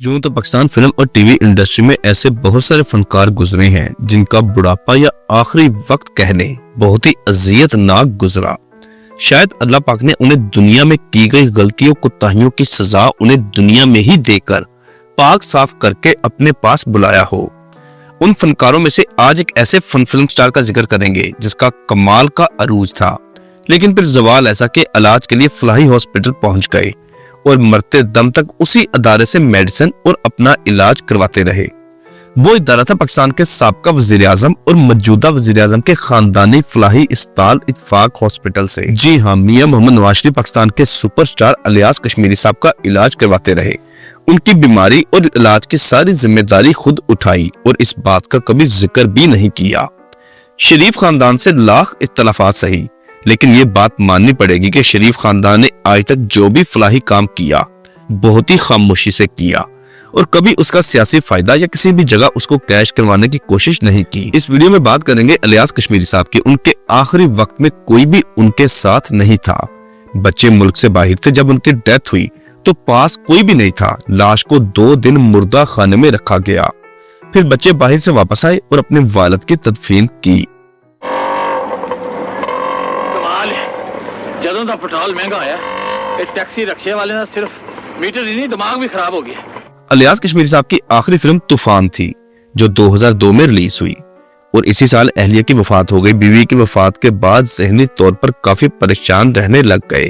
یوں تو پاکستان فلم اور ٹی وی انڈسٹری میں ایسے بہت سارے فنکار گزرے ہیں جن کا بڑھاپا یا آخری وقت کہنے بہت ہی اذیت ناک گزرا۔ شاید اللہ پاک نے انہیں دنیا میں کی گئی غلطیوں کوتاہیوں کی سزا انہیں دنیا میں ہی دے کر پاک صاف کر کے اپنے پاس بلایا ہو۔ ان فنکاروں میں سے آج ایک ایسے فلم سٹار کا ذکر کریں گے جس کا کمال کا عروج تھا، لیکن پھر زوال ایسا کہ علاج کے لیے فلاحی ہاسپٹل پہنچ گئے اور مرتے دم تک اسی ادارے سے میڈیسن اور اپنا علاج کرواتے رہے۔ وہ ادارہ تھا پاکستان کے سابقہ وزیر اعظم اور موجودہ وزیر اعظم کے خاندانی فلاحی اسپتال اتفاق ہاسپٹل سے۔ جی ہاں، میاں محمد نواز شریف پاکستان کے سپر سٹار الیاس کشمیری صاحب کا علاج کرواتے رہے۔ ان کی بیماری اور علاج کی ساری ذمہ داری خود اٹھائی اور اس بات کا کبھی ذکر بھی نہیں کیا۔ شریف خاندان سے لاکھ اختلافات سہی، لیکن یہ بات ماننی پڑے گی کہ شریف خاندان نے آج تک جو بھی فلاحی کام کیا بہت ہی خاموشی سے کیا اور کبھی اس کا سیاسی فائدہ یا کسی بھی جگہ اس کو کیش کروانے کی کوشش نہیں کی۔ اس ویڈیو میں بات کریں گے الیاس کشمیری صاحب کی۔ ان کے آخری وقت میں کوئی بھی ان کے ساتھ نہیں تھا۔ بچے ملک سے باہر تھے جب ان کی ڈیتھ ہوئی تو پاس کوئی بھی نہیں تھا۔ لاش کو 2 دن مردہ خانے میں رکھا گیا، پھر بچے باہر سے واپس آئے اور اپنے والد کی تدفین کی۔ جدوں دا پٹرول مہنگا ہویا اے ٹیکسی رکشے والے نہ صرف میٹر ہی نہیں دماغ بھی خراب ہو گیا۔ الیاس کشمیری صاحب کی آخری فلم طوفان تھی جو 2002 میں ریلیز ہوئی اور اسی سال اہلیہ کی وفات ہو گئی۔ بیوی کی وفات کے بعد ذہنی طور پر کافی پریشان رہنے لگ گئے۔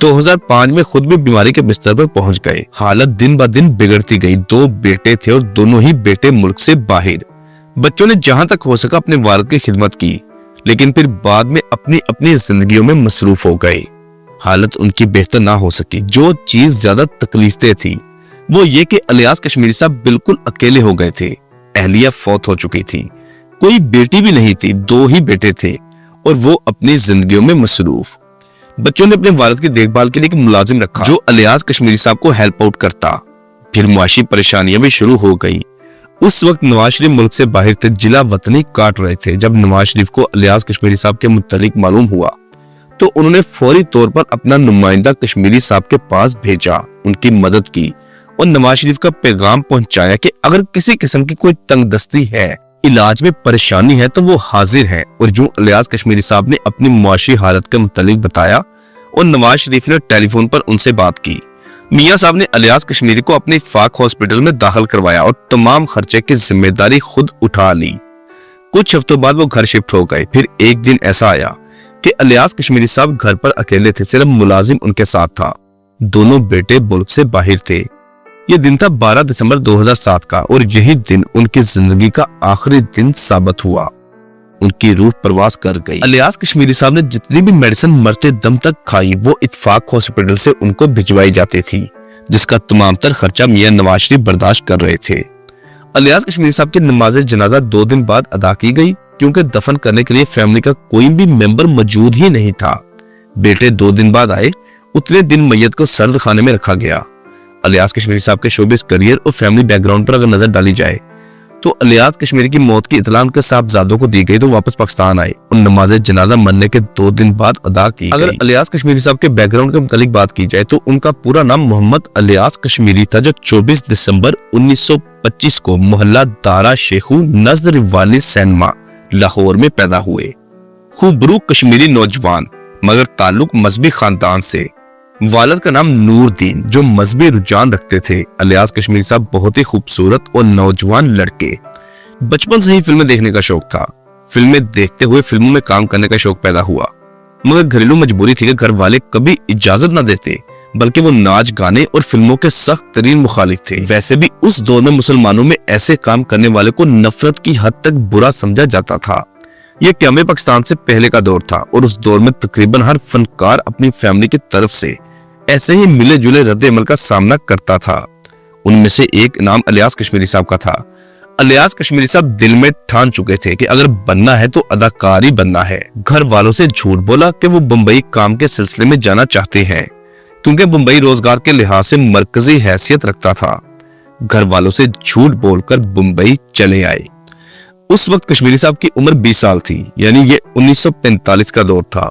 2005 میں خود بھی بیماری کے بستر پر پہنچ گئے۔ حالت دن بہ دن بگڑتی گئی۔ 2 بیٹے تھے اور دونوں ہی بیٹے ملک سے باہر۔ بچوں نے جہاں تک ہو سکا اپنے والد کی خدمت کی، لیکن پھر بعد میں اپنی زندگیوں میں مصروف ہو گئے۔ حالت ان کی بہتر نہ ہو سکی۔ جو چیز زیادہ تکلیف دہ تھی وہ یہ کہ الیاس کشمیری صاحب بالکل اکیلے ہو گئے تھے۔ اہلیہ فوت ہو چکی تھی، کوئی بیٹی بھی نہیں تھی، 2 ہی بیٹے تھے اور وہ اپنی زندگیوں میں مصروف۔ بچوں نے اپنے والد کی دیکھ بھال کے لیے ایک ملازم رکھا جو الیاس کشمیری صاحب کو ہیلپ آؤٹ کرتا۔ پھر معاشی پریشانیاں بھی شروع ہو گئی۔ اس وقت نواز شریف ملک سے باہر تھے، جلا وطنی کاٹ رہے تھے۔ جب نواز شریف کو الیاس کشمیری صاحب کے متعلق معلوم ہوا تو انہوں نے فوری طور پر اپنا نمائندہ کشمیری صاحب کے پاس بھیجا، ان کی مدد کی اور نواز شریف کا پیغام پہنچایا کہ اگر کسی قسم کی کوئی تنگ دستی ہے، علاج میں پریشانی ہے تو وہ حاضر ہیں۔ اور جو الیاس کشمیری صاحب نے اپنی معاشی حالت کے متعلق بتایا اور نواز شریف نے ٹیلی فون پر ان سے بات کی۔ میاں صاحب نے الیاس کشمیری کو اپنے اتفاق ہاسپٹل میں داخل کروایا اور تمام خرچے کی ذمہ داری خود اٹھا لی۔ کچھ ہفتوں بعد وہ گھر شفٹ ہو گئے۔ پھر ایک دن ایسا آیا کہ الیاس کشمیری صاحب گھر پر اکیلے تھے، صرف ملازم ان کے ساتھ تھا۔ دونوں بیٹے ملک سے باہر تھے۔ یہ دن تھا 12 دسمبر 2007 کا اور یہی دن ان کی زندگی کا آخری دن ثابت ہوا۔ ان کی روح پرواز کر گئی۔ الیاس کشمیری صاحب نے جتنی بھی میڈیسن مرتے دم تک کھائی وہ اتفاق ہاسپٹل سے ان کو بھجوائی جاتی تھی، جس کا تمام تر خرچہ میاں نواز شریف برداشت کر رہے تھے۔ الیاس کشمیری صاحب کی نماز جنازہ 2 دن بعد ادا کی گئی کیونکہ دفن کرنے کے لیے فیملی کا کوئی بھی ممبر موجود ہی نہیں تھا۔ بیٹے 2 دن بعد آئے، اتنے دن میت کو سرد خانے میں رکھا گیا۔ الیاس کشمیری صاحب کے شوبز کریئر اور فیملی بیک گراؤنڈ پر اگر نظر ڈالی جائے تو الیاس کشمیری کی موت کی اطلاع ان کے صاحبزادوں کو دی گئی تو واپس پاکستان آئے اور نماز جنازہ مرنے کے 2 دن بعد ادا کی گئی۔ اگر الیاس کشمیری صاحب کے بیک گراؤنڈ کے متعلق بات کی جائے تو ان کا پورا نام محمد الیاس کشمیری تھا، جو 24 دسمبر 1925 کو محلہ دارا شیخو نظر والی سینما لاہور میں پیدا ہوئے۔ خوبرو کشمیری نوجوان مگر تعلق مذہبی خاندان سے۔ والد کا نام نور دین، جو مذہبی رجحان رکھتے تھے۔ الیاس کشمیری صاحب بہت ہی خوبصورت اور نوجوان لڑکے۔ بچپن سے ہی فلمیں دیکھنے کا شوق تھا۔ فلمیں دیکھتے ہوئے فلموں میں کام کرنے کا شوق پیدا ہوا، مگر گھریلو مجبوری تھی کہ گھر والے کبھی اجازت نہ دیتے، بلکہ وہ ناچ گانے اور فلموں کے سخت ترین مخالف تھے۔ ویسے بھی اس دور میں مسلمانوں میں ایسے کام کرنے والے کو نفرت کی حد تک برا سمجھا جاتا تھا۔ یہ قیام پاکستان سے پہلے کا دور تھا اور اس دور میں تقریباً ہر فنکار اپنی فیملی کی طرف سے ایسے ہی ملے جلے رد عمل کا سامنا کرتا تھا۔ ان میں سے ایک نام الیاس کشمیری صاحب کا تھا۔ الیاس کشمیری صاحب دل میں ٹھان چکے تھے کہ اگر بننا ہے تو اداکار ہی بننا ہے۔ گھر والوں سے جھوٹ بولا کہ وہ بمبئی کام کے سلسلے میں جانا چاہتے ہیں کیونکہ بمبئی روزگار کے لحاظ سے مرکزی حیثیت رکھتا تھا۔ گھر والوں سے جھوٹ بول کر بمبئی چلے آئے۔ اس وقت کشمیری صاحب کی عمر 20 سال تھی، یعنی یہ 1945 کا دور تھا۔